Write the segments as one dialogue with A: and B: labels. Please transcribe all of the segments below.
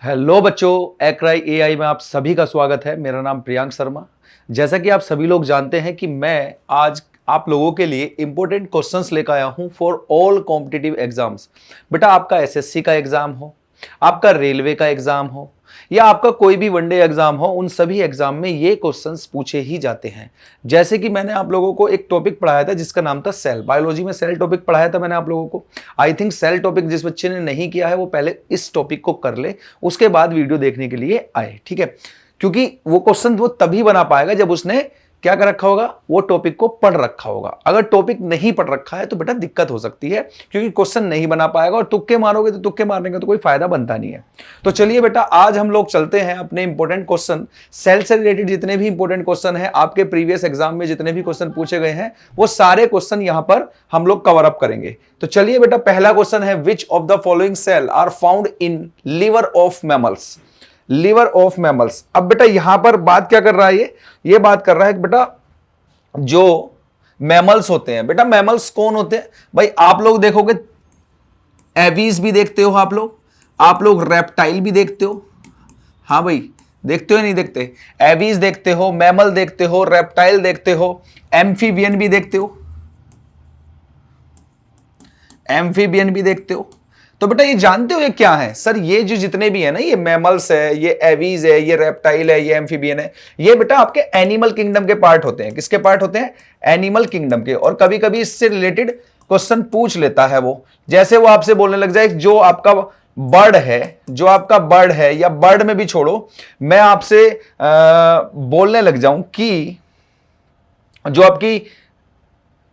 A: Hello बच्चों, एक्राई AI में आप सभी का स्वागत है। मेरा नाम प्रियांक शर्मा। जैसा कि आप सभी लोग जानते हैं कि मैं आज आप लोगों के लिए इंपॉर्टेंट क्वेश्चंस लेकर आया हूं फॉर ऑल कॉम्पिटिटिव एग्जाम्स। बेटा, आपका एसएससी का एग्जाम हो, आपका रेलवे का एग्जाम हो या आपका कोई भी वनडे एग्जाम हो, उन सभी एग्जाम में ये क्वेश्चंस पूछे ही जाते हैं। जैसे कि मैंने आप लोगों को एक टॉपिक पढ़ाया था जिसका नाम था सेल। बायोलॉजी में सेल टॉपिक पढ़ाया था मैंने आप लोगों को। आई थिंक सेल टॉपिक जिस बच्चे ने नहीं किया है वो पहले इस टॉपिक को कर ले, उसके बाद वीडियो देखने के लिए आए, ठीक है। क्योंकि वो क्वेश्चन वो तभी बना पाएगा जब उसने क्या कर रखा होगा, वो टॉपिक को पढ़ रखा होगा। अगर टॉपिक नहीं पढ़ रखा है तो बेटा दिक्कत हो सकती है, क्योंकि क्वेश्चन नहीं बना पाएगा और तुक्के मारोगे तो तुक्के मारने का तो कोई फायदा बनता नहीं है। तो चलिए बेटा, आज हम लोग चलते हैं अपने इंपॉर्टेंट क्वेश्चन। सेल से रिलेटेड जितने भी इंपॉर्टेंट क्वेश्चन हैं, आपके प्रीवियस एग्जाम में जितने भी क्वेश्चन पूछे गए हैं, वो सारे क्वेश्चन यहां पर हम लोग कवर अप करेंगे। तो चलिए बेटा, पहला क्वेश्चन है, which of the following cell are found in liver of mammals. Liver of mammals. अब बेटा यहां पर बात क्या कर रहा है, ये बात कर रहा है कि बेटा जो मैमल्स होते हैं, बेटा मैमल्स कौन होते हैं भाई? आप लोग देखोगे एवीज भी देखते हो, आप लोग रेप्टाइल भी देखते हो। हाँ भाई, देखते हो या नहीं देखते? एवीज देखते हो, मैमल देखते हो, रेप्टाइल देखते हो, एम्फीबियन भी देखते हो, एम्फीबियन भी देखते हो। तो बेटा ये जानते हो ये क्या है? सर ये जो जितने भी है ना, ये मैमल्स है, ये एवीज है, ये रेप्टाइल है, ये एम्फीबियन है, ये बेटा आपके एनिमल किंगडम के पार्ट होते हैं। किसके पार्ट होते हैं? एनिमल किंगडम के। और कभी कभी इससे रिलेटेड क्वेश्चन पूछ लेता है वो। जैसे वो आपसे बोलने लग जाए जो आपका बर्ड है, या बर्ड में भी छोड़ो, मैं आपसे बोलने लग जाऊं कि जो आपकी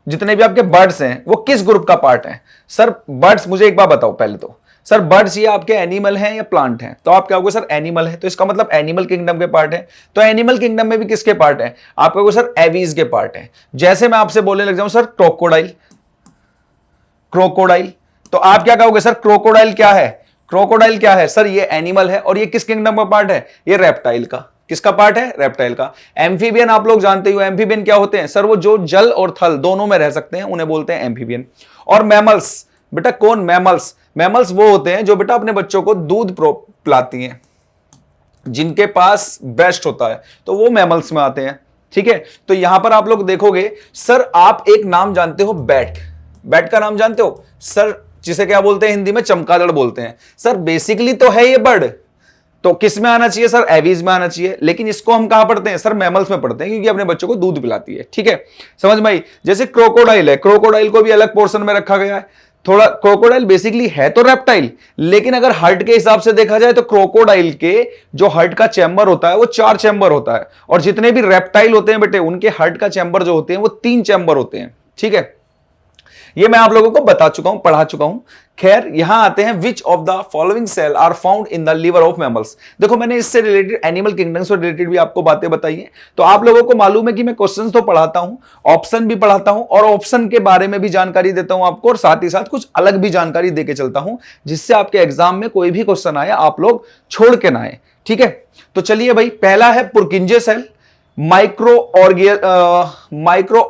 A: जितने भी आपके बर्ड्स हैं वो किस ग्रुप का पार्ट है। सर बर्ड्स, मुझे एक बात बताओ पहले तो, सर बर्ड्स ये आपके एनिमल हैं या प्लांट हैं? तो आप क्या होगे सर? एनिमल है, तो इसका मतलब एनिमल किंगडम के पार्ट है। तो एनिमल किंगडम में भी किसके पार्ट है? आप कहोगे सर एवीज के पार्ट है। जैसे मैं आपसे बोलने लग जाऊं सर क्रोकोडाइल, तो आप क्या कहोगे सर? क्रोकोडाइल क्या है? क्रोकोडाइल क्या है सर? ये एनिमल है। और ये किस किंगडम का पार्ट है? ये रेप्टाइल का। किसका पार्ट है? रेप्टाइल का। एम्फीबियन आप लोग जानते हो, एम्फीबियन क्या होते हैं सर? वो जो जल और थल दोनों में रह सकते हैं, उन्हें बोलते हैं एम्फीबियन। और मैमल्स, बेटा कौन? मैमल्स वो होते हैं जो बेटा अपने बच्चों को दूध पिलाती हैं, जिनके पास ब्रेस्ट होता है, तो वो मैमल्स में आते हैं, ठीक है। तो यहां पर आप लोग देखोगे सर, आप एक नाम जानते हो बैट का नाम जानते हो सर? जिसे क्या बोलते हैं हिंदी में? चमगादड़ बोलते हैं। सर बेसिकली तो है ये बर्ड, तो किस में आना चाहिए सर? एवीज में आना चाहिए। लेकिन इसको हम कहां पढ़ते हैं सर? मैमल्स में पढ़ते हैं, क्योंकि अपने बच्चों को दूध पिलाती है, ठीक है। समझ में आई? जैसे क्रोकोडाइल है, क्रोकोडाइल को भी अलग पोर्शन में रखा गया है। थोड़ा क्रोकोडाइल बेसिकली है तो रेप्टाइल, लेकिन अगर हार्ट के हिसाब से देखा जाए तो क्रोकोडाइल के जो हार्ट का चैम्बर होता है वो 4 चैम्बर होता है, और जितने भी रेप्टाइल होते हैं बेटे, उनके हार्ट का चैम्बर जो होते हैं वो 3 चैम्बर होते हैं, ठीक है। ये मैं आप लोगों को बता चुका हूं, पढ़ा चुका हूं। खैर, यहां आते हैं, which of the following cell are found in the liver of mammals. देखो मैंने इससे रिलेटेड एनिमल किंगडम से रिलेटेड भी आपको बातें बताई हैं। तो आप लोगों को मालूम है कि मैं क्वेश्चंस तो पढ़ाता हूं, ऑप्शन भी पढ़ाता हूं, और ऑप्शन के बारे में भी जानकारी देता हूं आपको, और साथ ही साथ कुछ अलग भी जानकारी देके चलता हूं, जिससे आपके एग्जाम में कोई भी क्वेश्चन आए आप लोग छोड़ के ना आए, ठीक है। तो चलिए भाई, पहला है पुर्किंजे सेल, माइक्रो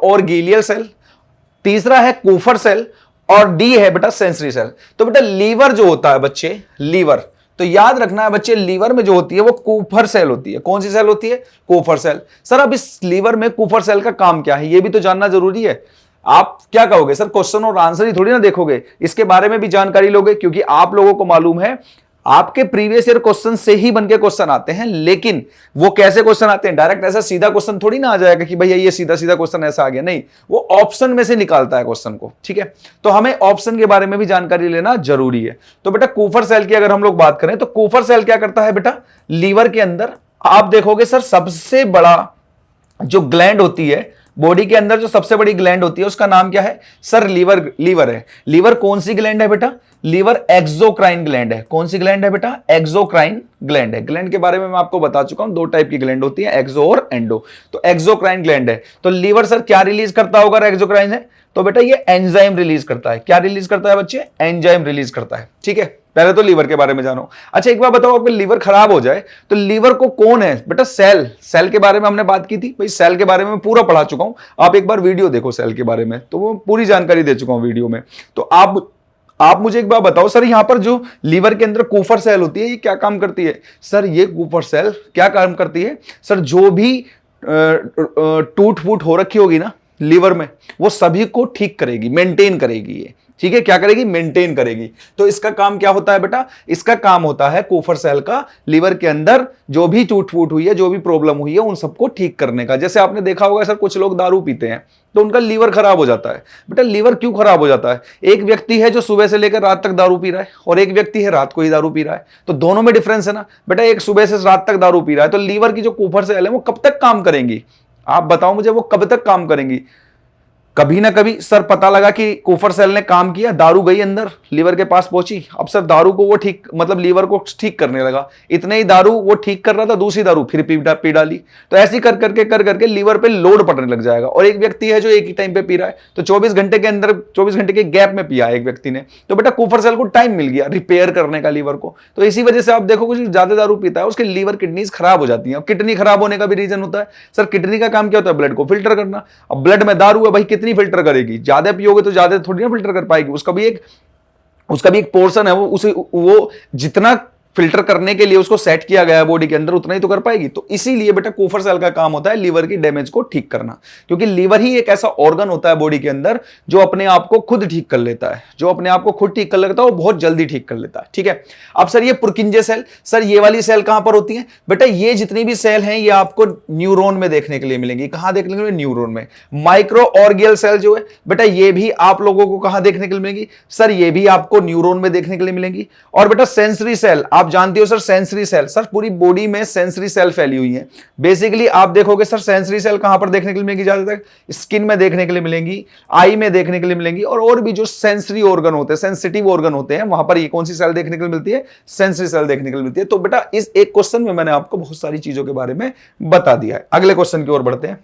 A: ऑर्गेलियल सेल, तीसरा है कूफर सेल, और डी है बेटा सेंसरी सेल। तो बेटा लीवर जो होता है बच्चे, लीवर, तो याद रखना है बच्चे, लीवर में जो होती है वो कूफर सेल होती है। कौन सी सेल होती है? Kupffer cell. सर अब इस लीवर में कूफर सेल का काम क्या है, ये भी तो जानना जरूरी है। आप क्या कहोगे सर? क्वेश्चन और आंसर ही थोड़ी ना देखोगे, इसके बारे में भी जानकारी लोगे, क्योंकि आप लोगों को मालूम है आपके प्रीवियस ईयर क्वेश्चन से ही बनके क्वेश्चन आते हैं। लेकिन वो कैसे क्वेश्चन आते हैं? डायरेक्ट ऐसा सीधा क्वेश्चन थोड़ी ना आ जाएगा कि भैया ये सीधा सीधा क्वेश्चन ऐसा आ गया, नहीं, वो ऑप्शन में से निकालता है क्वेश्चन को, ठीक है। तो हमें ऑप्शन के बारे में भी जानकारी लेना जरूरी है। तो बेटा कूफर सेल की अगर हम लोग बात करें तो कूफर सेल क्या करता है बेटा? लीवर के अंदर आप देखोगे सर, सबसे बड़ा जो ग्लैंड होती है बॉडी के अंदर, जो सबसे बड़ी ग्लैंड होती है उसका नाम क्या है सर? लीवर है। लीवर कौन सी ग्लैंड है बेटा? लीवर एक्सोक्राइन ग्लैंड है। कौन सी ग्लैंड है बेटा? एक्सोक्राइन ग्लैंड है। ग्लैंड के बारे में मैं आपको बता चुका हूं, 2 टाइप की ग्लैंड होती है, एक्सो और एंडो। तो एक्सोक्राइन ग्लैंड है। तो लीवर सर क्या रिलीज करता होगा एक्सोक्राइन है? तो बेटा ये एंजाइम रिलीज करता है। क्या रिलीज करता है बच्चे? एंजाइम रिलीज करता है, ठीक है। पहले तो लीवर के बारे में जानो। अच्छा एक बार बताओ, आपका लीवर खराब हो जाए तो लीवर को कौन है बेटा? सेल के बारे में हमने बात की थी भाई, सेल के बारे में पूरा पढ़ा चुका हूं। आप एक बार वीडियो देखो सेल के बारे में, तो वो पूरी जानकारी दे चुका हूं वीडियो में। तो आप मुझे एक बात बताओ सर, यहां पर जो लीवर के अंदर कूफर सेल होती है ये क्या काम करती है? सर ये कूफर सेल क्या काम करती है? सर जो भी टूट फूट हो रखी होगी ना लीवर में, वो सभी को ठीक करेगी, मेंटेन करेगी ये। ठीक है, क्या करेगी? मेंटेन करेगी। तो इसका काम क्या होता है बेटा? इसका काम होता है कूफर सेल का लीवर के अंदर जो भी टूट फूट हुई है, जो भी प्रॉब्लम हुई है, उन सबको ठीक करने का। जैसे आपने देखा होगा सर, कुछ लोग दारू पीते हैं तो उनका लीवर खराब हो जाता है। बेटा लीवर क्यों खराब हो जाता है? एक व्यक्ति है जो सुबह से लेकर रात तक दारू पी रहा है और एक व्यक्ति है रात को ही दारू पी रहा है, तो दोनों में डिफरेंस है ना बेटा। एक सुबह से रात तक दारू पी रहा है, तो लीवर की जो कूफर सेल है वो कब तक काम करेंगी? आप बताओ मुझे, वो कब तक काम करेंगी? कभी ना कभी सर पता लगा कि कूफर सेल ने काम किया, दारू गई अंदर, लीवर के पास पहुंची। अब सर दारू को वो ठीक, मतलब लीवर को ठीक करने लगा। इतने ही दारू वो ठीक कर रहा था, दूसरी दारू फिर पी डाली। तो ऐसी कर करके लीवर पे लोड पड़ने लग जाएगा। और एक व्यक्ति है जो एक ही टाइम पे पी रहा है, तो 24 घंटे के अंदर, 24 घंटे के गैप में पिया एक व्यक्ति ने, तो बेटा कूफर सेल को टाइम मिल गया रिपेयर करने का लीवर को। तो इसी वजह से आप देखो कि ज्यादा दारू पीता है उसके लीवर किडनीज खराब हो जाती है। किडनी खराब होने का भी रीजन होता है सर, किडनी का काम क्या होता है? ब्लड को फिल्टर करना। अब ब्लड में दारू है भाई, कितनी फिल्टर करेगी? ज्यादा पियोगे तो ज्यादा थोड़ी ना फिल्टर कर पाएगी। उसका भी एक पोर्शन है, वो जितना फिल्टर करने के लिए उसको सेट किया गया है बॉडी के अंदर, उतना ही तो कर पाएगी। तो इसीलिए बेटा कूफर सेल का काम होता है लीवर की डैमेज को ठीक करना, क्योंकि लीवर ही एक ऐसा ऑर्गन होता है बॉडी के अंदर जो अपने आप को खुद ठीक कर लेता है। जो अपने आप को खुद ठीक कर लेता है वो बहुत जल्दी ठीक कर लेता है। ठीक है, अब सर ये पुरकिंजे सेल, सर ये वाली सेल कहां पर होती है? बेटा ये जितनी भी सेल हैं ये आपको न्यूरॉन में देखने के लिए मिलेंगी। कहां देखने के लिए? न्यूरॉन में। माइक्रो ऑर्गियल सेल जो है बेटा, ये भी आप लोगों को कहां देखने के लिए मिलेंगी? सर ये भी आपको न्यूरॉन में देखने के लिए मिलेंगी। और बेटा सेंसरी सेल, आप जानते हो सर, सेंसरी सेल, सर पूरी बॉडी में सेंसरी सेल फैली हुई है। बेसिकली आप देखोगे सर, सेंसरी सेल कहां पर देखने के लिए मिलेंगी? ज्यादातर स्किन में देखने के लिए मिलेंगी, आई में देखने के लिए मिलेंगी, और भी जो सेंसरी ऑर्गन होते हैं, सेंसिटिव ऑर्गन होते हैं, वहां पर ये कौन सी सेल देखने के लिए मिलती है? सेंसरी सेल देखने के लिए मिलती है। तो बेटा इस एक क्वेश्चन में मैंने आपको बहुत सारी चीजों के बारे में बता दिया है। अगले क्वेश्चन की ओर बढ़ते हैं।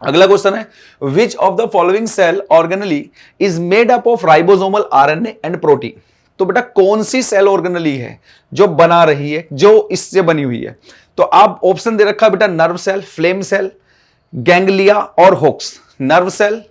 A: अगला क्वेश्चन है, which of the following cell organelle is made up of ribosomal RNA and protein? तो बेटा कौन सी सेल ऑर्गेनली है जो बना रही है, जो इससे बनी हुई है? तो आप ऑप्शन दे रखा है बेटा, nerve cell, flame cell, ganglia और होक्स। नर्व सेल,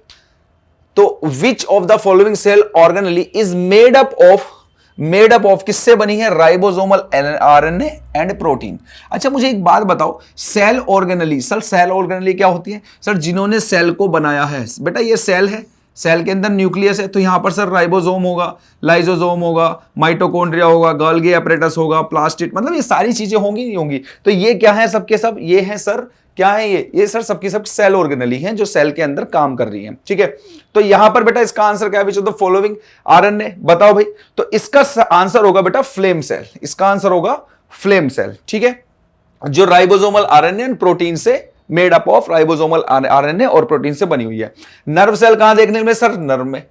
A: तो which of the following cell organelle is made up of किससे बनी है? Ribosomal RNA and protein. अच्छा मुझे एक बात बताओ, cell organelle, sir cell organelle क्या होती है? सर जिन्होंने सेल को बनाया है, बेटा ये सेल है, सेल के अंदर न्यूक्लियस है, तो यहां पर सर राइबोसोम होगा, लाइसोसोम होगा, माइटोकॉन्ड्रिया होगा, गोल्गी एपरेटस होगा, प्लास्टिड, मतलब ये सारी चीजें होंगी नहीं होंगी। तो ये क्या है? सबके सब ये है सर, क्या है ये सर सबकी सब सेल ऑर्गेनली हैं जो सेल के अंदर काम कर रही हैं। ठीक है, तो यहां पर बेटा इसका आंसर क्या है? Which of the following RNA, बताओ भाई। तो इसका आंसर होगा बेटा फ्लेम सेल, इसका आंसर होगा फ्लेम सेल। ठीक है, जो राइबोसोमल आरएनए एंड प्रोटीन से made up of, ribosomal RNA और प्रोटीन से बनी हुई है। नर्व सेल कहां देखने को मिले? सर नर्व में।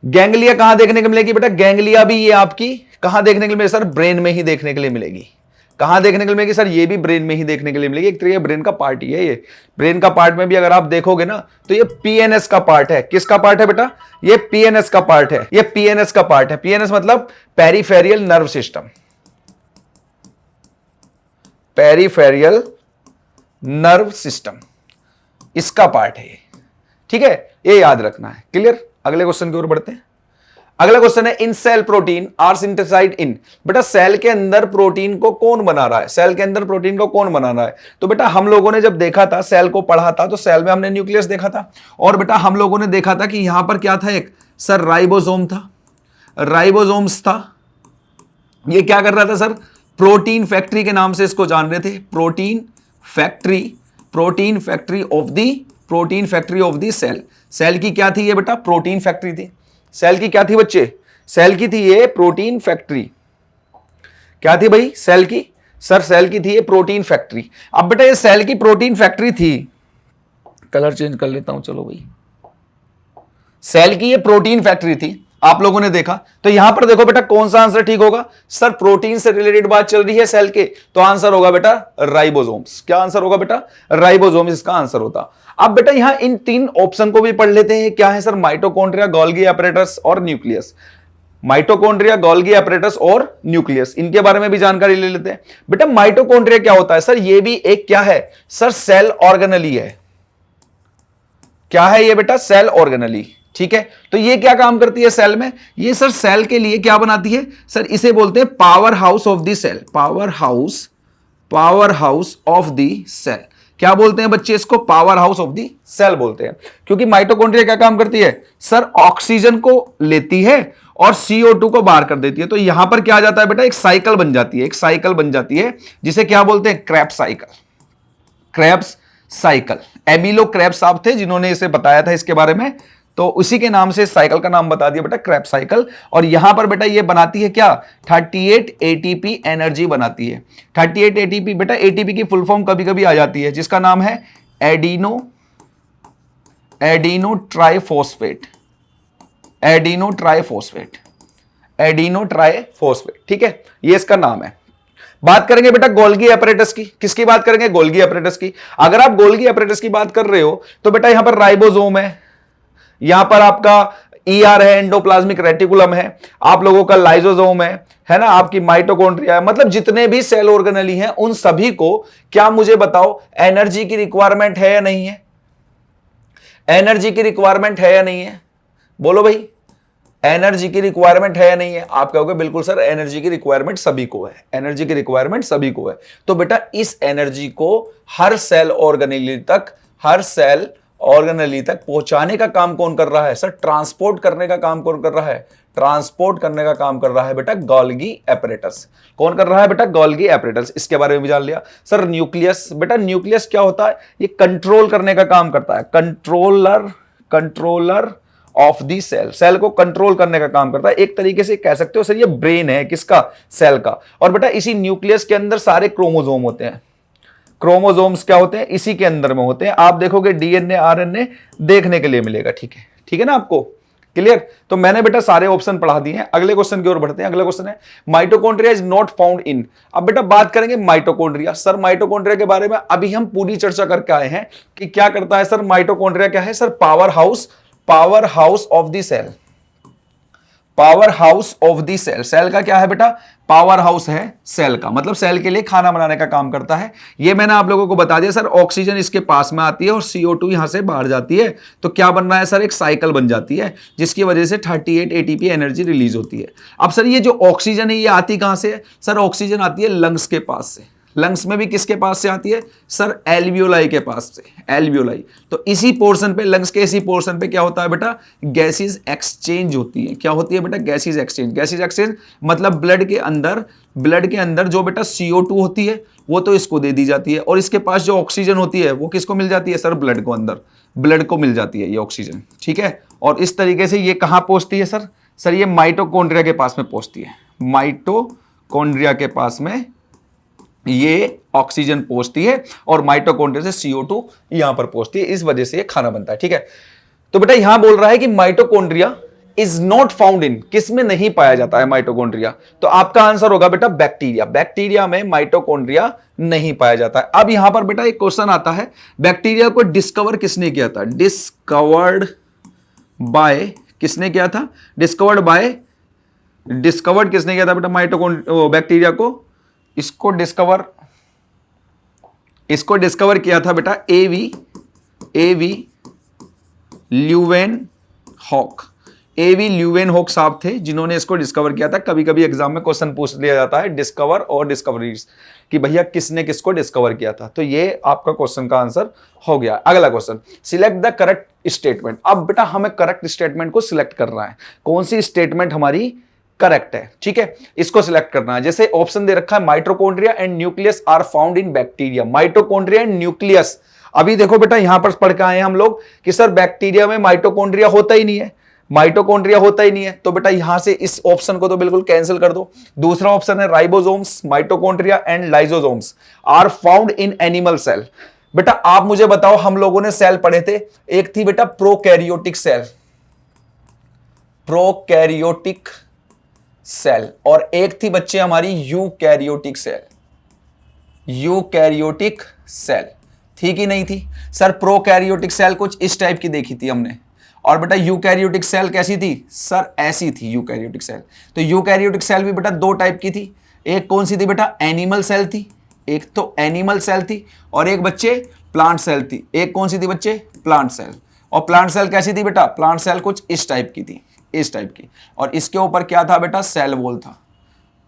A: गैंग्लिया कहां देखने को मिलेगी? बेटा गैंग्लिया भी ये आपकी कहां देखने के लिए मिलेगी? सर ब्रेन में ही देखने के लिए मिलेगी। कहां देखने के लिए मिलेगी? सर ये भी ब्रेन में ही देखने के लिए मिलेगी। एक तरीके ब्रेन का पार्ट ही है ये। ब्रेन का पार्ट में भी अगर आप देखोगे ना, तो ये पीएनएस का पार्ट है। किसका पार्ट है बेटा? ये पीएनएस का पार्ट है, ये पीएनएस का पार्ट है। पीएनएस मतलब peripheral nerve system, peripheral nerve system, इसका पार्ट है ये। ठीक है, ये याद रखना है। क्लियर? अगले क्वेश्चन की ओर बढ़ते हैं। अगला क्वेश्चन है, इन सेल प्रोटीन आर सिंथेसाइज्ड इन। बेटा सेल के अंदर प्रोटीन को कौन बना रहा है? सेल के अंदर प्रोटीन को कौन बना रहा है? तो बेटा हम लोगों ने जब देखा था, सेल को पढ़ा था, तो सेल में हमने न्यूक्लियस देखा था, और बेटा हम लोगों ने देखा था कि यहां पर क्या था? एक सर राइबोसोम था, राइबोसोम्स था। ये क्या कर रहा था सर? प्रोटीन फैक्ट्री के नाम से इसको जान रहे थे, protein factory of the cell. Cell की क्या थी ये बेटा? प्रोटीन फैक्ट्री थी। सेल की क्या थी बच्चे? सेल की थी ये प्रोटीन फैक्ट्री। क्या थी भाई? सेल की, सर सेल की थी ये प्रोटीन फैक्ट्री। अब बेटा ये सेल की प्रोटीन फैक्ट्री थी, कलर चेंज कर लेता हूं, चलो भाई। सेल की ये प्रोटीन फैक्ट्री थी, आप लोगों ने देखा। तो यहां पर देखो बेटा कौन सा आंसर ठीक होगा? सर प्रोटीन से रिलेटेड बात चल रही है सेल के, तो आंसर होगा बेटा राइबोसोम्स। क्या आंसर होगा बेटा? राइबोसोम्स इसका आंसर होता। अब बेटा यहां इन तीन ऑप्शन को भी पढ़ लेते हैं। क्या है सर? माइटोकॉन्ड्रिया, गोल्गी एपरेटस और न्यूक्लियस। माइटोकॉन्ड्रिया, गोल्गी एपरेटस और न्यूक्लियस, इनके बारे में भी जानकारी ले लेते हैं। बेटा माइटोकॉन्ड्रिया क्या होता है? सर ये भी एक क्या है? सर सेल ऑर्गेनली है। क्या है ये बेटा? Cell organelle. ठीक है, तो ये क्या काम करती है सेल में, ये सर सेल के लिए क्या बनाती है सर, इसे बोलते हैं power house of the cell, power house of the cell. क्या बोलते हैं बच्चे इसको, power house of the cell बोलते हैं। क्योंकि माइटोकॉन्ड्रिया क्या काम करती है सर, ऑक्सीजन को लेती है और CO2 को बाहर कर देती है। तो यहां पर क्या आ जाता है बेटा, एक साइकिल बन जाती है, एक साइकिल बन जाती है जिसे क्या बोलते हैं, क्रेब्स साइकिल, क्रेब्स साइकिल। एमिलो क्रेब्स साहब थे जिन्होंने इसे बताया था इसके बारे में, तो उसी के नाम से साइकिल का नाम बता दिया बेटा, क्रेब्स साइकिल। और यहां पर बेटा ये बनाती है क्या, 38 ATP एनर्जी बनाती है। 38 ATP बेटा, ATP की फुल फॉर्म कभी कभी आ जाती है जिसका नाम है एडिनो ट्राइफॉस्फेट, ठीक है, ये इसका नाम है। बात करेंगे बेटा गोल्गी एपरेटस की, किसकी बात करेंगे, गोल्गी एपरेटस की। अगर आप गोल्गी एपरेटस की बात कर रहे हो तो बेटा यहां पर राइबोसोम है, यहां पर आपका ER है, एंडोप्लाज्मिक रेटिकुलम है, आप लोगों का लाइसोसोम है ना, आपकी माइटोकॉन्ड्रिया है, मतलब जितने भी सेल ऑर्गेनेली हैं उन सभी को क्या, मुझे बताओ, एनर्जी की रिक्वायरमेंट है या नहीं है, एनर्जी की रिक्वायरमेंट है या नहीं है, बोलो भाई, एनर्जी की रिक्वायरमेंट है या नहीं है। आप कहोगे बिल्कुल सर एनर्जी की रिक्वायरमेंट सभी को है, एनर्जी की रिक्वायरमेंट सभी को है। तो बेटा इस एनर्जी को हर सेल ऑर्गेनेली तक पहुंचाने का काम कौन कर रहा है सर, ट्रांसपोर्ट करने का काम कौन कर रहा है, ट्रांसपोर्ट करने का काम कर रहा है बेटा गोल्गी एपरेटस। कौन कर रहा है बेटा, गोल्गी एपरेटस। इसके बारे में भी जान लिया सर। न्यूक्लियस, बेटा न्यूक्लियस क्या होता है, ये कंट्रोल करने का काम करता है, controller of the cell, cell को कंट्रोल करने का काम करता है। एक तरीके से कह सकते हो सर ये ब्रेन है किसका, सेल का। और बेटा इसी न्यूक्लियस के अंदर सारे क्रोमोसोम होते हैं, क्रोमोसोम्स क्या होते हैं, इसी के अंदर में होते हैं। आप देखोगे DNA RNA देखने के लिए मिलेगा, ठीक है ना आपको, क्लियर। तो मैंने बेटा सारे ऑप्शन पढ़ा दिए हैं। अगले क्वेश्चन की ओर बढ़ते हैं। अगला क्वेश्चन है mitochondria is not found in. अब बेटा बात करेंगे माइटोकॉन्ड्रिया। सर माइटोकॉन्ड्रिया के बारे में अभी हम पूरी चर्चा करके आए हैं कि क्या करता है सर, माइटोकॉन्ड्रिया क्या है sir, power house of the cell, power house of the cell. Cell का क्या है बेटा, पावर हाउस है सेल का, मतलब सेल के लिए खाना बनाने का काम करता है। ये मैंने आप लोगों को बता दिया सर। ऑक्सीजन इसके पास में आती है और CO2 यहां से बाहर जाती है, तो क्या बन रहा है सर, एक साइकिल बन जाती है जिसकी वजह से 38 ATP एनर्जी रिलीज होती है। अब सर ये जो ऑक्सीजन है ये आती कहां से है सर, ऑक्सीजन आती है लंग्स के पास से। लंग्स में भी किसके पास से आती है सर, एल्वियोलाई के पास से, एल्वियोलाई। तो इसी पोर्शन पे, लंग्स के इसी पोर्शन पे क्या होता है बेटा, गैसेस एक्सचेंज होती है। क्या होती है बेटा, गैसेस एक्सचेंज। गैसेस एक्सचेंज मतलब ब्लड के अंदर जो बेटा CO2 होती है वो तो इसको दे दी जाती है, और इसके पास जो ऑक्सीजन होती है वो किसको मिल जाती है सर, ब्लड को मिल जाती है ये ऑक्सीजन, ठीक है। और इस तरीके से ये कहां पहुंचती है सर ये माइटोकॉन्ड्रिया के पास में पहुंचती है, माइटोकॉन्ड्रिया के पास में ये ऑक्सीजन पहुंचती है और माइटोकॉन्ड्रिया से CO2 यहां पर पहुंचती है, इस वजह से ये खाना बनता है, ठीक है। तो बेटा यहां बोल रहा है कि mitochondria is not found in, किसमें नहीं पाया जाता है माइटोकॉन्ड्रिया, तो आपका आंसर होगा बेटा बैक्टीरिया। बैक्टीरिया में माइटोकॉन्ड्रिया नहीं पाया जाता है। अब यहां पर बेटा एक क्वेश्चन आता है, बैक्टीरिया को डिस्कवर किसने किया था, डिस्कवर्ड बाय किसने किया था, डिस्कवर्ड किसने किया था बेटा बैक्टीरिया को, इसको डिस्कवर किया था बेटा एवी ल्यूवेनहॉक साहब थे जिन्होंने इसको डिस्कवर किया था। कभी कभी एग्जाम में क्वेश्चन पूछ लिया जाता है डिस्कवर और डिस्कवरीज कि भैया किसने किसको डिस्कवर किया था, तो ये आपका क्वेश्चन का आंसर हो गया। अगला question, select the correct statement. अब बेटा हमें करेक्ट स्टेटमेंट को सिलेक्ट करना है, कौन सी स्टेटमेंट हमारी करेक्ट है, ठीक है, इसको सिलेक्ट करना है। जैसे ऑप्शन दे रखा है mitochondria and nucleus are found in bacteria. Mitochondria and nucleus, अभी देखो बेटा यहां पर पढ़ के आए हैं हम लोग कि सर बैक्टीरिया में माइटोकॉन्ड्रिया होता ही नहीं है, तो बेटा यहां से इस ऑप्शन को तो बिल्कुल कैंसिल कर दो। दूसरा ऑप्शन है ribosomes, mitochondria and lysosomes are found in animal cell. बेटा आप मुझे बताओ, हम लोगों ने सेल पढ़े थे, एक थी बेटा प्रोकैरियोटिक सेल और एक थी बच्चे हमारी यूकैरियोटिक सेल, थी कि नहीं थी सर। प्रोकैरियोटिक सेल कुछ इस टाइप की देखी थी हमने, और बेटा यूकैरियोटिक सेल कैसी थी सर, ऐसी थी यूकैरियोटिक सेल। तो यूकैरियोटिक सेल भी बेटा दो टाइप की थी, एक कौन सी थी बेटा, एनिमल सेल थी, एक तो एनिमल सेल थी, और एक बच्चे प्लांट सेल थी। एक कौन सी थी बच्चे, प्लांट सेल। और प्लांट सेल कैसी थी बेटा, प्लांट सेल कुछ इस टाइप की थी, इस टाइप की, और इसके ऊपर क्या था बेटा, सेल वॉल था।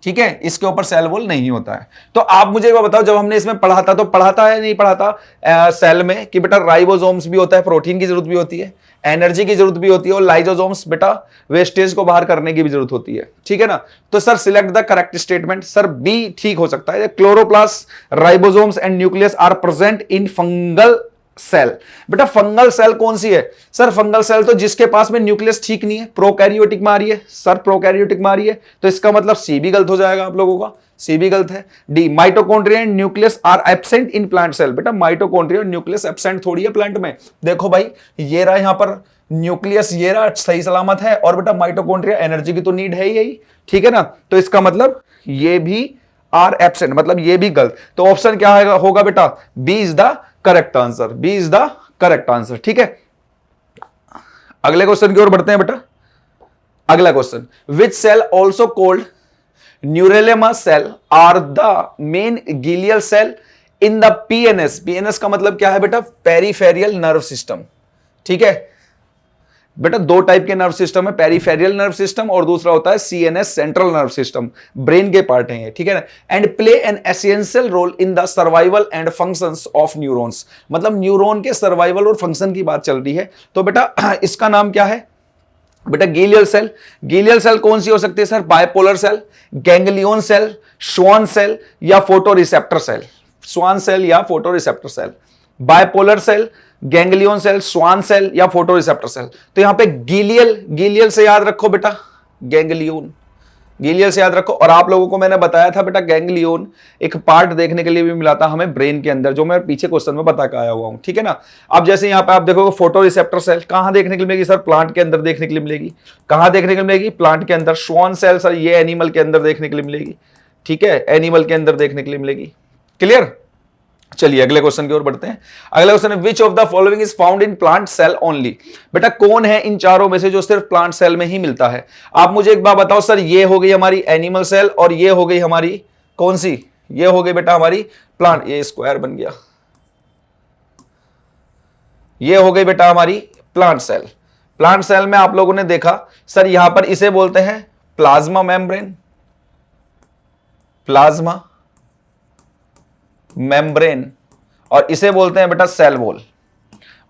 A: ठीक है, इसके ऊपर सेल वॉल नहीं होता है। तो आप मुझे एक बात बताओ, जब हमने इसमें पढ़ा था तो पढ़ाता है नहीं पढ़ाता सेल में कि बेटा राइबोसोम्स भी होता है, प्रोटीन की जरूरत भी होती है, एनर्जी की जरूरत भी होती है, और लाइसोसोम्स बेटा वेस्टेज को बाहर करने की भी जरूरत होती है। ठीक है ना, तो sir select the correct statement. Sir B ठीक हो सकता है, chloroplast, ribosomes and nucleus are present in fungal cell. बेटा फंगल सेल कौन सी है सर, फंगल सेल तो जिसके पास में न्यूक्लियस ठीक नहीं है, प्रोकैरियोटिक में आ रही है सर, प्रोकैरियोटिक में आ रही है, तो इसका मतलब सी भी गलत हो जाएगा आप लोगों का, सी भी गलत है। D mitochondria and nucleus are absent in plant cell. बेटा माइटोकॉन्ड्रिया न्यूक्लियस एब्सेंट थोड़ी है प्लांट में, देखो भाई ये रहा यहां पर न्यूक्लियस, ये रहा सही सलामत है, और बेटा माइटोकॉन्ड्रिया एनर्जी की तो नीड है ही यही। ठीक है ना, तो इसका मतलब ये भी आर एब्सेंट, मतलब ये भी गलत। तो ऑप्शन क्या होगा बेटा, B is the correct answer, B is the correct answer. ठीक है, अगले क्वेश्चन की ओर बढ़ते हैं बेटा। अगला question, which cell also called neurilemma cell are the main glial cell in the PNS. PNS का मतलब क्या है बेटा, पेरिफेरियल नर्व सिस्टम। ठीक है बेटा, दो टाइप के नर्व सिस्टम है, पेरिफेरियल नर्व सिस्टम और दूसरा होता है CNS, central nerve system, brain के पार्ट हैं ये। ठीक है ना, and play an essential role in the survival and functions of neurons. मतलब न्यूरॉन के सर्वाइवल और फंक्शन की बात चल रही है। तो बेटा इसका नाम क्या है बेटा, गीलियल सेल। गीलियल सेल कौन सी हो सकती है sir, bipolar cell, ganglion cell, Schwann cell या photoreceptor cell. Schwann cell या photoreceptor cell, bipolar cell, ganglion cell, Schwann cell या फोटो रिसेप्टर सेल। तो यहां पे गीलियल, गीलियल से याद रखो बेटा, गैंग्लियन, गीलियल से याद रखो। और आप लोगों को मैंने बताया था बेटा, गैंग्लियन एक पार्ट देखने के लिए भी मिला था हमें ब्रेन के अंदर, जो मैं पीछे क्वेश्चन में बता के आया हुआ हूं। ठीक है ना, अब जैसे यहां पे आप देखोगे फोटो रिसेप्टर सेल कहां देखने के लिए मिलेगी सर, प्लांट के अंदर देखने के लिए मिलेगी। कहां देखने के लिए मिलेगी, प्लांट के अंदर। श्वान सेल सर ये एनिमल के अंदर देखने के लिए मिलेगी। ठीक है, एनिमल के अंदर देखने के लिए मिलेगी। क्लियर, चलिए अगले क्वेश्चन की ओर बढ़ते हैं। अगला क्वेश्चन है, which of the following is found in plant cell only. बेटा कौन है इन चारों में से जो सिर्फ प्लांट सेल में ही मिलता है। आप मुझे एक बात बताओ सर, ये हो गई हमारी एनिमल सेल और ये हो गई हमारी कौन सी, ये हो गई बेटा हमारी प्लांट, ये स्क्वायर बन गया, ये हो गई बेटा हमारी प्लांट सेल। प्लांट सेल में आप लोगों ने देखा सर, यहां पर इसे बोलते हैं प्लाज्मा मेम्ब्रेन, प्लाज्मा मेम्ब्रेन, और इसे बोलते हैं बेटा सेल वॉल।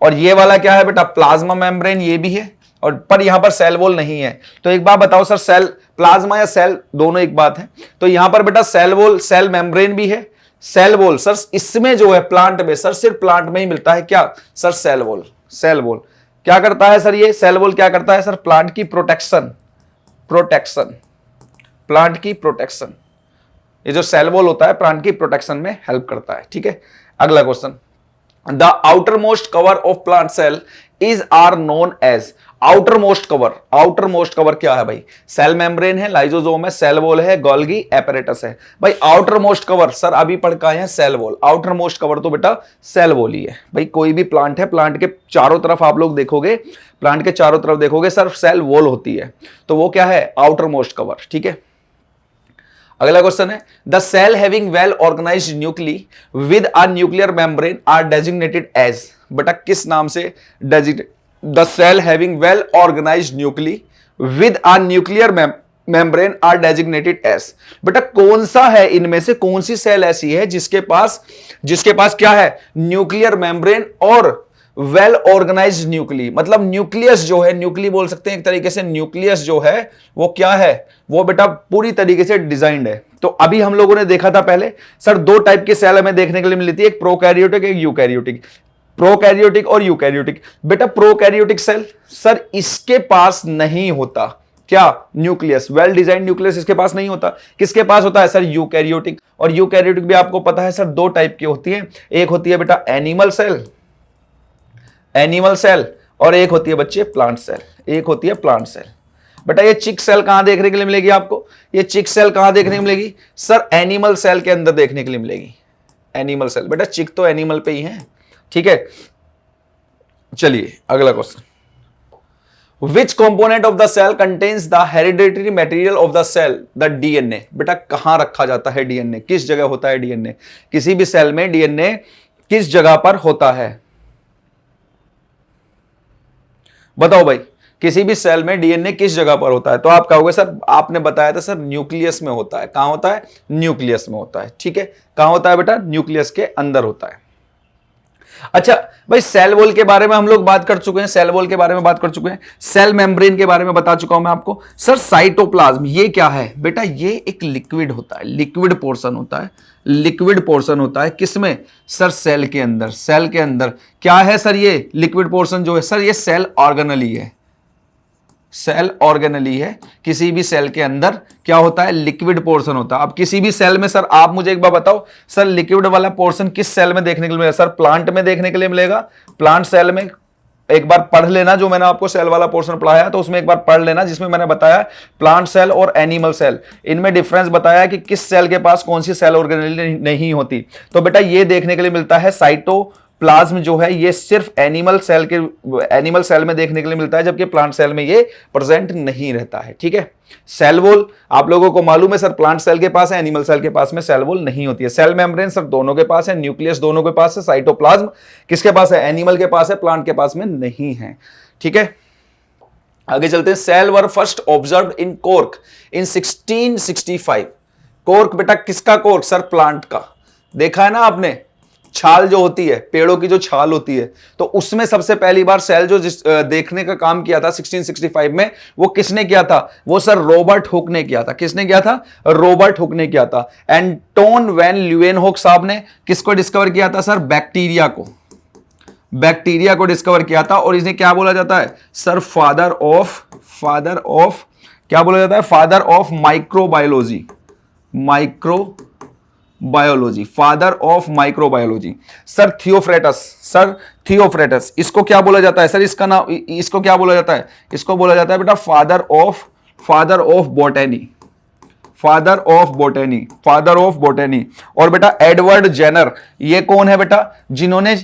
A: और ये वाला क्या है बेटा, प्लाज्मा मेम्ब्रेन, ये भी है, और पर यहां पर सेल वॉल नहीं है। तो एक बात बताओ सर, सेल प्लाज्मा या सेल दोनों एक बात है, तो यहां पर बेटा सेल वॉल, सेल मेम्ब्रेन भी है, सेल वॉल सर इसमें जो है प्लांट में, सर सिर्फ प्लांट में ही मिलता है क्या sir, cell wall. Cell wall क्या करता है सर, ये सेल वॉल क्या करता है सर, प्लांट की प्रोटेक्शन, प्रोटेक्शन, प्लांट की प्रोटेक्शन। ये जो सेल वॉल होता है प्लांट की प्रोटेक्शन में हेल्प करता है। ठीक है, अगला question, the outer most cover of plant cell is are known as. Outer most cover, outer most cover क्या है भाई, सेल मेम्ब्रेन है, लाइजोसोम है, सेल वॉल है, गोल्गी एपरेटस है। भाई आउटर मोस्ट कवर सर अभी पढ़ के आए हैं cell wall, outer most cover तो बेटा सेल वॉल ही है। भाई कोई भी प्लांट है, प्लांट के चारों तरफ आप लोग देखोगे, प्लांट के चारों तरफ देखोगे सर सेल वॉल होती है, तो वो क्या है, आउटर मोस्ट कवर। ठीक है, अगला क्वेश्चन है, the cell having well organized nuclei with a nuclear membrane are designated as. बेटा किस नाम से designate, the cell having well organized nuclei with a nuclear membrane are designated as. बेटा कौन सा है इनमें से, कौन सी सेल ऐसी है जिसके पास क्या है, न्यूक्लियर मेम्ब्रेन और वेल ऑर्गेनाइज्ड न्यूक्ली। मतलब न्यूक्लियस जो है, न्यूक्ली बोल सकते हैं एक तरीके से, न्यूक्लियस जो है वो क्या है, वो बेटा पूरी तरीके से डिजाइंड है। तो अभी हम लोगों ने देखा था पहले सर, दो टाइप की सेल हमें देखने के लिए मिली थी, एक प्रोकैरियोटिक एक यूकैरियोटिक, प्रोकैरियोटिक और यूकैरियोटिक। बेटा प्रोकैरियोटिक सेल सर इसके पास नहीं होता क्या, न्यूक्लियस, वेल डिजाइंड न्यूक्लियस इसके पास नहीं होता। किसके पास होता है सर, यूकैरियोटिक। और यूकैरियोटिक भी आपको पता है सर दो टाइप की होती है, एक होती है बेटा एनिमल सेल, एनिमल सेल, और एक होती है बच्चे प्लांट सेल, एक होती है प्लांट सेल। बेटा ये चिक सेल कहां देखने के लिए मिलेगी आपको, ये चिक सेल कहां देखने को मिलेगी सर, एनिमल सेल के अंदर देखने के लिए मिलेगी, एनिमल सेल। बेटा चिक तो एनिमल पे ही है। ठीक है, चलिए अगला question, which component of the cell contains the hereditary material of the cell, the DNA. बेटा कहां रखा जाता है डीएनए, किस जगह होता है डीएनए, किसी भी सेल में डीएनए किस जगह पर होता है। बताओ भाई, किसी भी सेल में डीएनए किस जगह पर होता है? तो आप कहोगे सर आपने बताया था सर न्यूक्लियस में होता है। कहां होता है? न्यूक्लियस में होता है। ठीक है, कहां होता है बेटा? न्यूक्लियस के अंदर होता है। अच्छा भाई, सेल वॉल के बारे में हम लोग बात कर चुके हैं, सेल वॉल के बारे में बात कर चुके हैं, सेल मेम्ब्रेन के बारे में बता चुका हूं मैं आपको। सर साइटोप्लाज्म ये क्या है बेटा? ये एक लिक्विड होता है, लिक्विड पोर्शन होता है, लिक्विड पोर्शन होता है किसमें? सर सेल के अंदर। सेल के अंदर क्या है सर? ये लिक्विड पोर्शन जो है सर, ये सेल ऑर्गेनली है, सेल ऑर्गेनली है। किसी भी सेल के अंदर क्या होता है? लिक्विड पोर्शन होता है। अब किसी भी सेल में सर आप मुझे एक बार बताओ, सर लिक्विड वाला पोर्शन किस सेल में देखने के लिए मिलेगा? सर प्लांट में देखने के लिए मिलेगा, प्लांट सेल में। एक बार पढ़ लेना जो मैंने आपको सेल वाला पोर्शन पढ़ाया, तो उसमें एक बार पढ़ लेना जिसमें मैंने बताया प्लांट सेल और एनिमल सेल, इनमें डिफरेंस बताया कि किस सेल के पास कौन सी सेल ऑर्गेनली नहीं होती। तो बेटा ये देखने के लिए मिलता है साइटोप्लाज्म जो है, ये सिर्फ एनिमल सेल में देखने के लिए मिलता है, जबकि प्लांट सेल में ये प्रेजेंट नहीं रहता है। ठीक है, सेल वॉल आप लोगों को मालूम है सर, प्लांट सेल के पास है, एनिमल सेल के पास में सेल वॉल नहीं होती है। सेल मेम्ब्रेन सर दोनों के पास है, न्यूक्लियस दोनों के पास है, साइटोप्लाज्म किसके पास है? एनिमल के पास है, प्लांट के पास में नहीं है। ठीक है, आगे चलते हैं। Cell were first observed in cork in 1665। Cork बेटा किसका कॉर्क? सर प्लांट का। देखा है ना आपने, छाल जो होती है, पेड़ों की जो छाल होती है, तो उसमें सबसे पहली बार सेल जो देखने का काम किया था 1665 में, वो किसने किया था? वो सर रॉबर्ट हुक ने किया था। किसने किया था? रॉबर्ट हुक ने किया था। एंटोन वैन ल्यूवेनहोक साहब ने किसको डिस्कवर किया था? सर बैक्टीरिया को, बैक्टीरिया को डिस्कवर किया था। और इसे क्या बोला जाता है? सर फादर ऑफ क्या बोला जाता है? Father of microbiology, father of microbiology. Sir Theophrastus, इसको क्या बोला जाता है? सर इसका नाम, इसको क्या बोला जाता है? इसको बोला जाता है बेटा फादर ऑफ बोटेनी। और बेटा एडवर्ड जेनर, ये कौन है बेटा? जिन्होंने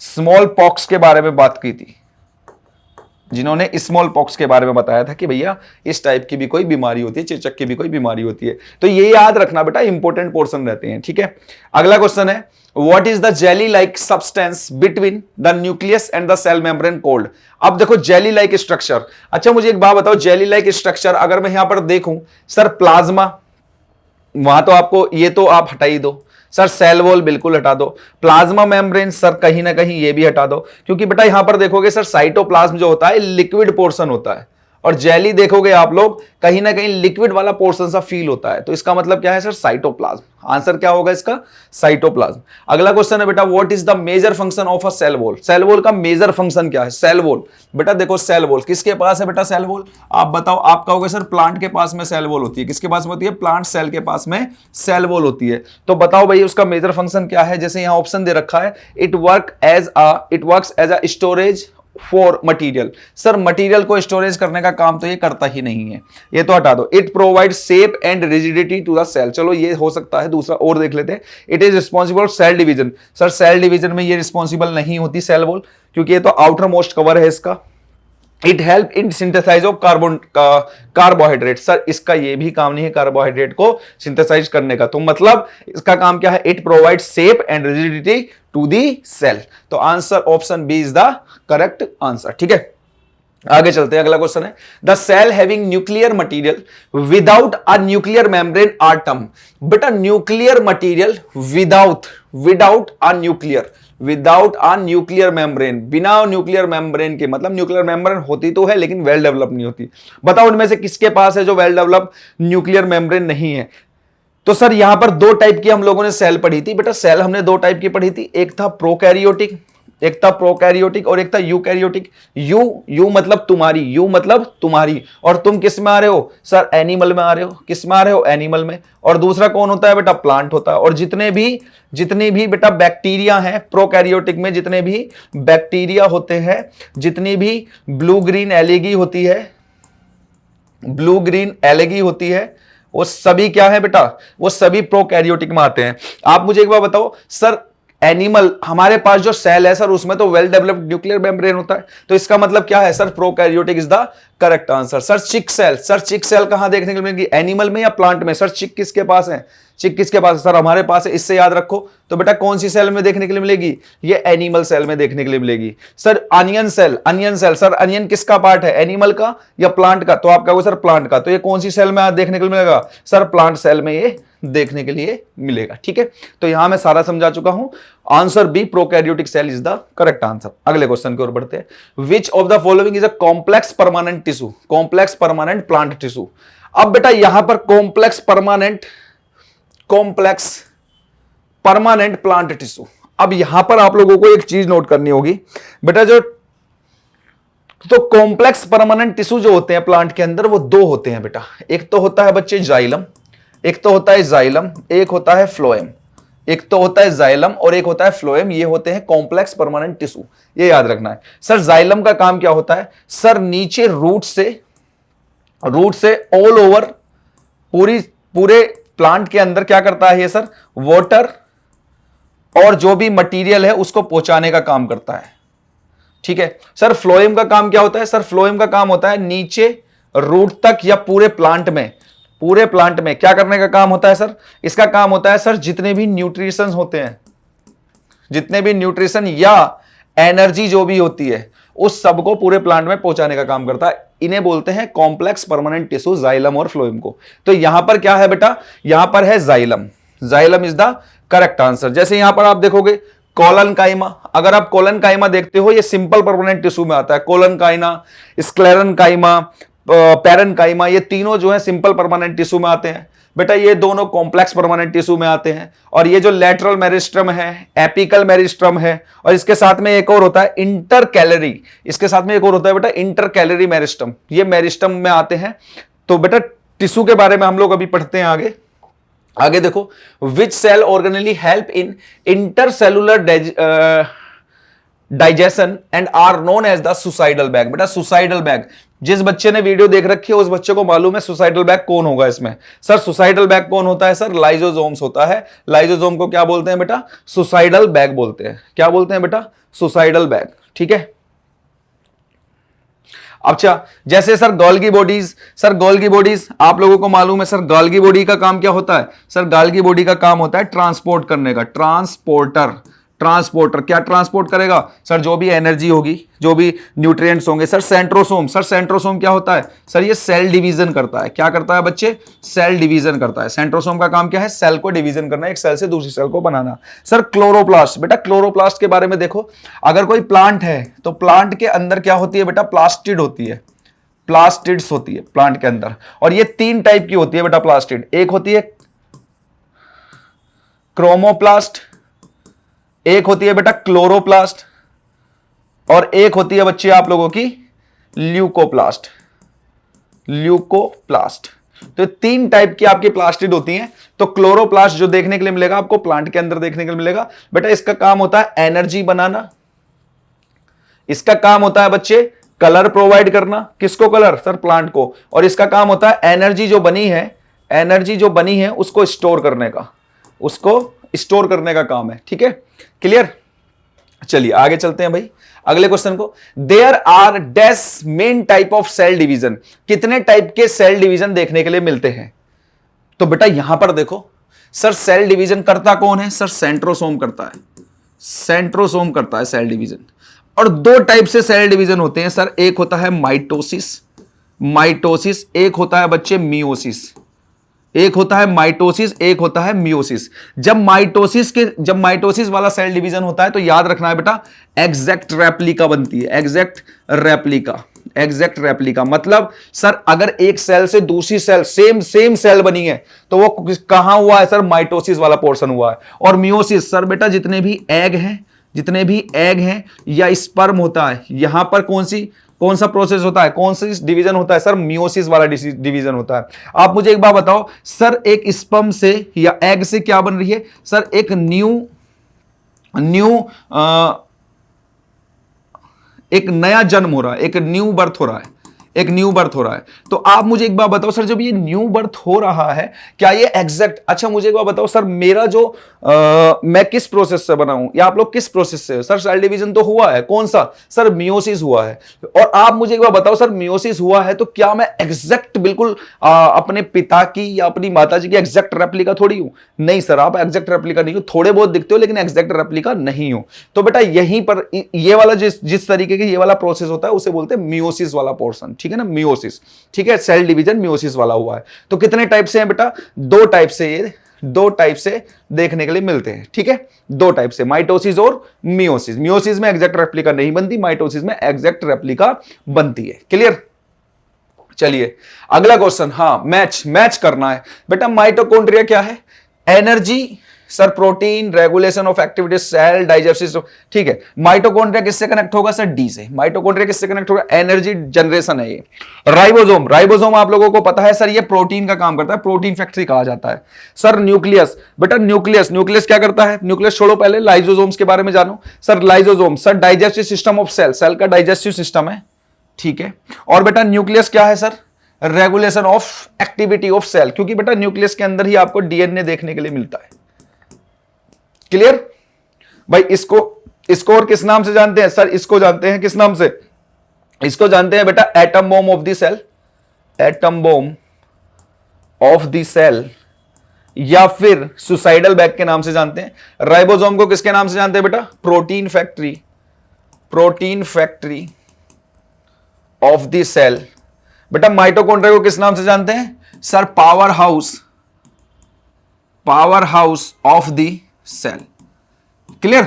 A: स्मॉल पॉक्स के बारे में बात की थी, जिन्होंने स्मॉल पॉक्स के बारे में बताया था कि भैया इस टाइप की भी कोई बीमारी होती है, चेचक की भी कोई बीमारी होती है। तो ये याद रखना बेटा, इंपॉर्टेंट पोर्शन रहते हैं। ठीक है, अगला क्वेश्चन है, what is the jelly like substance between the nucleus and the cell membrane called? अब देखो जेली लाइक स्ट्रक्चर। अच्छा मुझे एक बात बताओ, जेली लाइक स्ट्रक्चर अगर मैं यहां पर देखूं सर, प्लाज्मा, वहां तो आपको ये तो आप हटा ही दो सर, सेल वॉल बिल्कुल हटा दो, प्लाज्मा मेम्ब्रेन सर कहीं ना कहीं ये भी हटा दो, क्योंकि बेटा यहां पर देखोगे सर साइटोप्लाज्म जो होता है लिक्विड पोर्शन होता है, और जेली देखोगे आप लोग कहीं ना कहीं लिक्विड वाला पोर्शन सा फील होता है। तो इसका मतलब क्या है सर? साइटोप्लाज्म। आंसर क्या होगा इसका? साइटोप्लाज्म। अगला क्वेश्चन है बेटा, what is the major function of a cell wall? Cell wall का मेजर फंक्शन क्या है? सेल वॉल बेटा देखो, सेल वॉल किसके पास है बेटा? सेल वॉल आप बताओ। आप कहोगे सर प्लांट के पास में सेल वॉल होती है। किसके पास में होती है? प्लांट सेल के पास में सेल वॉल होती है। तो बताओ भाई उसका मेजर फंक्शन क्या है? जैसे यहां ऑप्शन दे रखा है, it works as a storage for material. Sir material को स्टोरेज करने का काम तो ये करता ही नहीं है, ये तो हटा दो। It provide shape and rigidity to the cell, चलो ये हो सकता है। दूसरा और देख लेते हैं, it is responsible cell division. Sir cell division में ये रिस्पॉन्सिबल नहीं होती सेल वॉल, क्योंकि ये तो आउटर मोस्ट कवर है इसका। It help in synthesize of carbohydrate. Sir इसका ये भी काम नहीं है कार्बोहाइड्रेट को सिंथेसाइज करने का, तो मतलब इसका काम क्या है? It provide shape and rigidity to the cell. तो answer option B is the correct answer. ठीक है, आगे चलते हैं। अगला क्वेश्चन है, the cell having nuclear material without a nuclear membrane are term. बेटा nuclear material without a nuclear membrane, बिना न्यूक्लियर मेम्ब्रेन के, मतलब न्यूक्लियर मेम्ब्रेन होती तो है लेकिन वेल डेवलप नहीं होती। बताओ उनमें से किसके पास है जो वेल डेवलप न्यूक्लियर मेम्ब्रेन नहीं है? तो सर यहां पर दो टाइप की हम लोगों ने सेल पढ़ी थी बेटा, सेल हमने दो टाइप की पढ़ी थी, एक था प्रोकैरियोटिक और एक था यूकैरियोटिक। यू मतलब तुम्हारी, और तुम किस में आ रहे हो? सर एनिमल में आ रहे हो। किस में आ रहे हो? एनिमल में। और दूसरा कौन होता है बेटा? प्लांट होता है। और जितने भी बेटा बैक्टीरिया हैं प्रोकैरियोटिक में, जितने भी बैक्टीरिया होते हैं, जितनी भी ब्लू ग्रीन एलगी होती है, वो सभी क्या है बेटा? वो सभी प्रोकैरियोटिक में आते हैं। आप मुझे एक बार बताओ सर, एनिमल हमारे पास जो सेल है सर उसमें तो वेल डेवलप्ड न्यूक्लियर मेम्ब्रेन होता है, तो इसका मतलब क्या है sir? Prokaryotic is the correct answer. Sir चिक सेल, सर चिक सेल कहां देखने को मिलेगी, एनिमल में या प्लांट में? सर चिक किसके पास है, चिक किसके पास है? सर हमारे पास है, इससे याद रखो। तो बेटा कौन सी सेल में देखने के लिए मिलेगी, ये एनिमल सेल में देखने के लिए मिलेगी। Sir onion cell, onion cell, sir onion किसका पार्ट है, एनिमल का या प्लांट का? तो आप कहोगे सर प्लांट का, तो ये कौन सी सेल में देखने के लिए मिलेगा? सर प्लांट सेल में ये देखने के लिए मिलेगा। ठीक है, तो यहां मैं सारा समझा चुका हूं। Answer B, prokaryotic cell is the correct answer. अगले क्वेश्चन की ओर बढ़ते हैं। Which of the following is a complex permanent tissue, complex permanent plant tissue. अब बेटा यहां पर कॉम्प्लेक्स परमानेंट प्लांट टिश्यू, अब यहां पर आप लोगों को एक चीज नोट करनी होगी बेटा, जो तो कॉम्प्लेक्स परमानेंट टिश्यू जो होते हैं प्लांट के अंदर वो दो होते हैं बेटा। एक तो होता है बच्चे जाइलम, एक तो होता है जाइलम, एक होता है फ्लोएम। एक तो होता है जाइलम और एक होता है फ्लोएम, ये होते हैं कॉम्प्लेक्स परमानेंट टिश्यू, ये याद रखना है। सर जाइलम का काम क्या होता है? सर नीचे रूट से ऑल ओवर पूरे प्लांट के अंदर क्या करता है ये सर, वाटर और जो भी मटेरियल है उसको पहुंचाने का काम करता है। ठीक है सर, फ्लोएम का काम क्या होता है? सर फ्लोएम का काम होता है नीचे रूट तक या पूरे प्लांट में क्या करने का काम होता है सर? इसका काम होता है सर जितने भी न्यूट्रिशंस होते हैं, जितने भी न्यूट्रिशन या एनर्जी जो भी होती है उस सब को पूरे प्लांट में पहुंचाने का काम करता है। इन्हें बोलते हैं कॉम्प्लेक्स परमानेंट टिश्यू, जाइलम और फ्लोएम को। तो यहां पर क्या है बेटा, यहां पर है xylem, xylem is the correct answer. जैसे यहां पर आप देखोगे कोलन काइमा, अगर आप कोलन काइमा देखते हो ये सिंपल परमानेंट टिश्यू में आता है। कोलन काइमा, स्क्लेरन काइमा, पैरन काइमा, ये तीनों जो है सिंपल परमानेंट टिश्यू में आते हैं बेटा। ये दोनों कॉम्प्लेक्स परमानेंट टिश्यू में आते हैं। और ये जो लेटरल मेरिस्टम है, एपिकल मेरिस्टम है, और इसके साथ में एक और होता है इंटर कैलरी, इसके साथ में एक और होता है बेटा इंटर कैलरी मेरिस्टम, ये मेरिस्टम में आते हैं। तो बेटा टिश्यू के बारे में हम लोग अभी पढ़ते हैं आगे। आगे देखो, which cell organelle help in intercellular digestion and are known as the suicidal bag. बेटा सुसाइडल बैग, जिस बच्चे ने वीडियो देख रखी है उस बच्चे को मालूम है सुसाइडल बैग कौन होगा इसमें। सर सुसाइडल बैग कौन होता है? सर लाइजोसोम्स होता है। लाइजोसोम को क्या बोलते हैं बेटा? सुसाइडल बैग बोलते हैं। क्या बोलते हैं बेटा? Suicidal bag. ठीक है, अच्छा जैसे sir Golgi bodies, sir Golgi bodies आप लोगों को मालूम है सर गोल्गी बॉडी का काम क्या होता है? सर गोल्गी बॉडी का काम होता है ट्रांसपोर्ट करने का, ट्रांसपोर्टर क्या ट्रांसपोर्ट करेगा? सर जो भी एनर्जी होगी, जो भी न्यूट्रिएंट्स होंगे। सर सेंट्रोसोम, सर सेंट्रोसोम क्या होता है? सर ये सेल डिवीजन करता है। क्या करता है बच्चे? सेल डिवीजन करता है। सेंट्रोसोम का काम क्या है? सेल को डिवीजन करना, एक सेल से दूसरी सेल को बनाना। सर क्लोरोप्लास्ट, बेटा क्लोरोप्लास्ट के बारे में देखो, अगर कोई प्लांट है तो प्लांट के अंदर क्या होती है बेटा? प्लास्टिड होती है, प्लास्टिड्स होती है प्लांट के अंदर। और ये तीन टाइप की होती है बेटा प्लास्टिड, एक होती है क्रोमोप्लास्ट, एक होती है बेटा क्लोरोप्लास्ट, और एक होती है बच्चे आप लोगों की ल्यूकोप्लास्ट। तो तीन टाइप की आपकी प्लास्टिड होती हैं। तो क्लोरोप्लास्ट जो देखने के लिए मिलेगा आपको प्लांट के अंदर देखने के लिए मिलेगा बेटा, इसका काम होता है एनर्जी बनाना, इसका काम होता है बच्चे कलर प्रोवाइड करना। किसको? कलर, सर प्लांट को। और इसका काम होता है एनर्जी जो बनी है उसको स्टोर करने का काम है। ठीक है, क्लियर? चलिए आगे चलते हैं भाई अगले क्वेश्चन को। There are dash main type of cell division, कितने टाइप के सेल डिवीजन देखने के लिए मिलते हैं? तो बेटा यहां पर देखो सर, सेल डिवीजन करता कौन है? सर सेंट्रोसोम करता है, सेल डिवीजन। और दो टाइप से सेल डिवीजन होते हैं सर, एक होता है माइटोसिस, एक होता है बच्चे मियोसिस। एक होता है माइटोसिस, एक होता है मियोसिस। जब माइटोसिस वाला सेल डिवीजन होता है तो याद रखना है बेटा एग्जैक्ट रेप्लिका बनती है, एग्जैक्ट रेप्लिका मतलब सर अगर एक सेल से दूसरी सेल सेम सेल बनी है तो वो कहां हुआ है? सर माइटोसिस वाला पोर्शन हुआ है। और मियोसिस सर बेटा जितने भी एग हैं या स्पर्म होता है, यहां पर कौन सा प्रोसेस होता है, कौन सा डिवीजन होता है? सर मियोसिस वाला डिवीजन होता है। आप मुझे एक बात बताओ सर, एक स्पर्म से या एग से क्या बन रही है? सर एक एक नया जन्म हो रहा है, एक न्यू बर्थ हो रहा है, एक न्यू बर्थ हो रहा है। तो आप मुझे एक बार बताओ सर, जब ये न्यू बर्थ हो रहा है, क्या ये एग्जैक्ट, अच्छा मुझे एक बार बताओ सर, मेरा जो मैं किस प्रोसेस से बना हूं, या आप लोग किस प्रोसेस से? सर सेल डिवीजन तो हुआ है, कौन सा सर? मियोसिस हुआ है। और आप मुझे एक बार बताओ सर, मियोसिस हुआ है तो क्या मैं एग्जैक्ट बिल्कुल अपने पिता की या अपनी माता जी की एग्जैक्ट रेप्लिका थोड़ी हूं? नहीं सर, आप एग्जैक्ट रेप्लिका नहीं हो, थोड़े बहुत दिखते हो लेकिन एग्जैक्ट रेप्लिका नहीं हो। तो बेटा यहीं पर ये वाला जिस तरीके के ये वाला प्रोसेस होता है उसे बोलते हैं मियोसिस वाला पोर्शन, ठीक है ना, मियोसिस, ठीक है, सेल डिवीजन मियोसिस वाला हुआ है। तो कितने टाइप से हैं बेटा? दो टाइप से, ये दो टाइप से देखने के लिए मिलते हैं, ठीक है, दो टाइप से, माइटोसिस और मियोसिस। मियोसिस में एग्जैक्ट रेप्लिका नहीं बनती, माइटोसिस में एग्जैक्ट रेप्लिका बनती है। क्लियर? चलिए अगला क्वेश्चन, हाँ मैच करना है बेटा। माइटोकॉन्ड्रिया क्या है? Energy, sir protein, regulation of activity, cell digestive, ठीक है। माइटोकॉन्ड्रिया किससे कनेक्ट होगा सर? डी से। माइटोकॉन्ड्रिया किससे कनेक्ट होगा? एनर्जी जनरेशन है ये। राइबोसोम, राइबोसोम आप लोगों को पता है सर, ये प्रोटीन का काम करता है, प्रोटीन फैक्ट्री कहा जाता है। सर न्यूक्लियस, बेटा न्यूक्लियस क्या करता है? न्यूक्लियस छोड़ो, पहले लाइसोसोम्स के बारे में जानो। Sir lysosome, sir digestive system of cell का डाइजेस्टिव सिस्टम है, ठीक है। और बेटा न्यूक्लियस क्या है sir? Regulation of activity of cell, क्योंकि बेटा न्यूक्लियस के अंदर ही आपको डीएनए देखने के लिए मिलता है। क्लियर भाई? इसको और किस नाम से जानते हैं सर? इसको जानते हैं किस नाम से? इसको जानते हैं बेटा atom bomb of the cell, atom bomb of the cell, या फिर सुसाइडल बैग के नाम से जानते हैं। राइबोसोम को किसके नाम से जानते हैं बेटा? Protein factory, protein factory of the cell. बेटा माइटोकॉन्ड्रिया को किस नाम से जानते हैं sir? Power house, power house of the cell. Clear?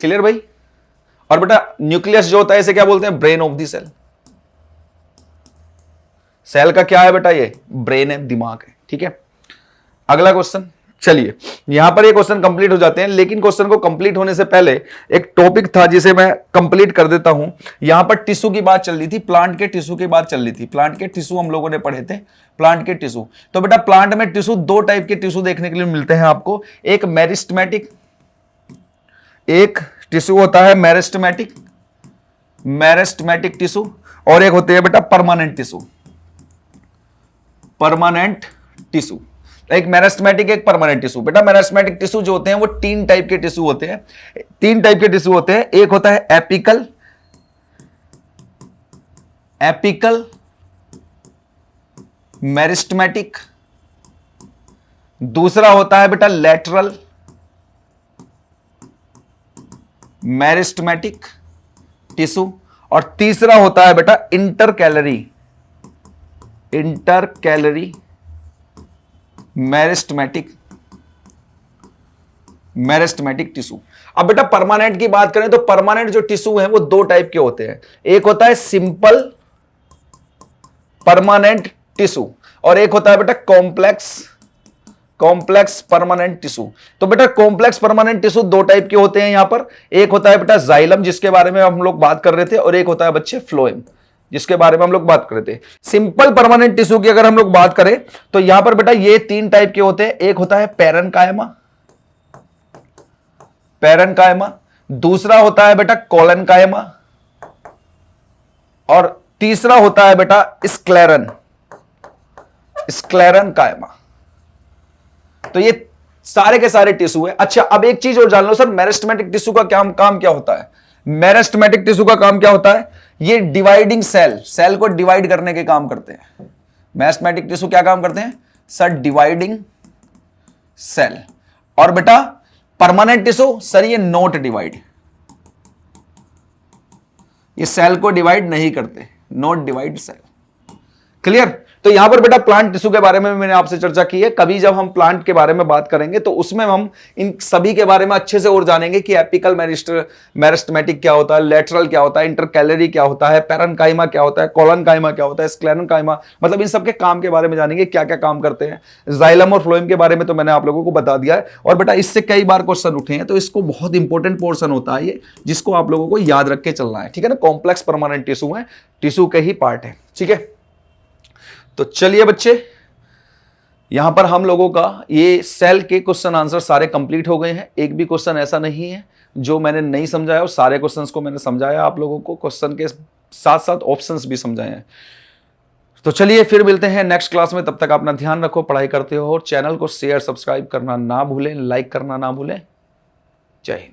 A: Clear भाई? और बेटा न्यूक्लियस जो होता है इसे क्या बोलते हैं? Brain of the cell. Cell का क्या है बेटा? ये ब्रेन है, दिमाग है, ठीक है। अगला क्वेश्चन, चलिए यहां पर ये क्वेश्चन कंप्लीट हो जाते हैं, लेकिन क्वेश्चन को कंप्लीट होने से पहले एक टॉपिक था जिसे मैं कंप्लीट कर देता हूं। यहां पर टिश्यू की बात चल रही थी, प्लांट के टिश्यू की बात चल रही थी। प्लांट के टिश्यू हम लोगों ने पढ़े थे, प्लांट के टिश्यू। तो बेटा प्लांट में टिश्यू, दो टाइप के टिश्यू देखने के लिए मिलते हैं आपको। एक मेरिस्टेमेटिक, एक टिश्यू होता है मेरिस्टेमेटिक, मेरिस्टेमेटिक टिश्यू, और एक होते हैं बेटा परमानेंट टिश्यू, परमानेंट टिश्यू। एक मेरिस्टेमेटिक, एक परमानेंट टिश्यू। बेटा मेरिस्टेमेटिक टिश्यू जो होते हैं वो तीन टाइप के टिश्यू होते हैं, तीन टाइप के टिश्यू होते हैं। एक होता है एपिकल, एपिकल मेरिस्टेमेटिक, दूसरा होता है बेटा लैटरल मेरिस्टेमेटिक टिश्यू, और तीसरा होता है बेटा intercalary, intercalary meristematic, meristematic tissue. अब बेटा परमानेंट की बात करें तो परमानेंट जो टिश्यू है वो दो टाइप के होते हैं। एक होता है सिंपल परमानेंट टिश्यू, और एक होता है बेटा कॉम्प्लेक्स, कॉम्प्लेक्स परमानेंट टिश्यू। तो बेटा कॉम्प्लेक्स परमानेंट टिश्यू दो टाइप के होते हैं यहां पर। एक होता है बेटा जाइलम, जिसके बारे में हम लोग बात कर रहे थे, और एक होता है बच्चे फ्लोएम, जिसके बारे में हम लोग बात कर रहे थे। सिंपल परमानेंट टिश्यू की अगर हम लोग बात करें तो यहां पर बेटा ये तीन टाइप के होते हैं। एक होता है पैरेन्काइमा, पैरेन्काइमा, दूसरा होता है बेटा कोलेन्काइमा, और तीसरा होता है बेटा स्क्लेरन, स्क्लेरेन्काइमा। तो ये सारे के सारे टिश्यू है। अच्छा अब एक चीज और जान लो सर, मेरिस्टेमेटिक टिश्यू का काम क्या होता है? मेरिस्टेमेटिक टिश्यू का काम क्या होता है? ये डिवाइडिंग सेल, सेल को डिवाइड करने के काम करते हैं। मेरिस्टेमेटिक टिश्यू क्या काम करते हैं सर? Dividing cell. और बेटा परमानेंट टिश्यू सर ये नॉट डिवाइड, ये सेल को डिवाइड नहीं करते, नॉट डिवाइड सेल। क्लियर? तो यहां पर बेटा प्लांट टिश्यू के बारे में मैंने आपसे चर्चा की है। कभी जब हम प्लांट के बारे में बात करेंगे तो उसमें हम इन सभी के बारे में अच्छे से और जानेंगे कि एपिकल मेरिस्टेमेटिक क्या होता है, लेटरल क्या होता है, इंटरकैलरी क्या होता है, पैरेन्काइमा क्या होता है, कोलेन्काइमा क्या होता है, स्क्लेरेन्काइमा, मतलब इन सबके काम के बारे में जानेंगे, क्या क्या काम करते हैं। जाइलम और फ्लोएम के बारे में तो मैंने आप लोगों को बता दिया है। और बेटा इससे कई बार क्वेश्चन उठे हैं, तो इसको बहुत इंपॉर्टेंट पोर्शन होता है ये, जिसको आप लोगों को याद रख के चलना है, ठीक है ना। कॉम्प्लेक्स परमानेंट टिश्यू है, टिश्यू के ही पार्ट है, ठीक है। तो चलिए बच्चे, यहां पर हम लोगों का ये सेल के क्वेश्चन आंसर सारे कंप्लीट हो गए हैं। एक भी क्वेश्चन ऐसा नहीं है जो मैंने नहीं समझाया, और सारे क्वेश्चंस को मैंने समझाया आप लोगों को। क्वेश्चन के साथ साथ ऑप्शंस भी समझाए हैं। तो चलिए फिर मिलते हैं नेक्स्ट क्लास में, तब तक अपना ध्यान रखो, पढ़ाई करते हो और चैनल को शेयर सब्सक्राइब करना ना भूलें, लाइक करना ना भूलें। जय हिंद।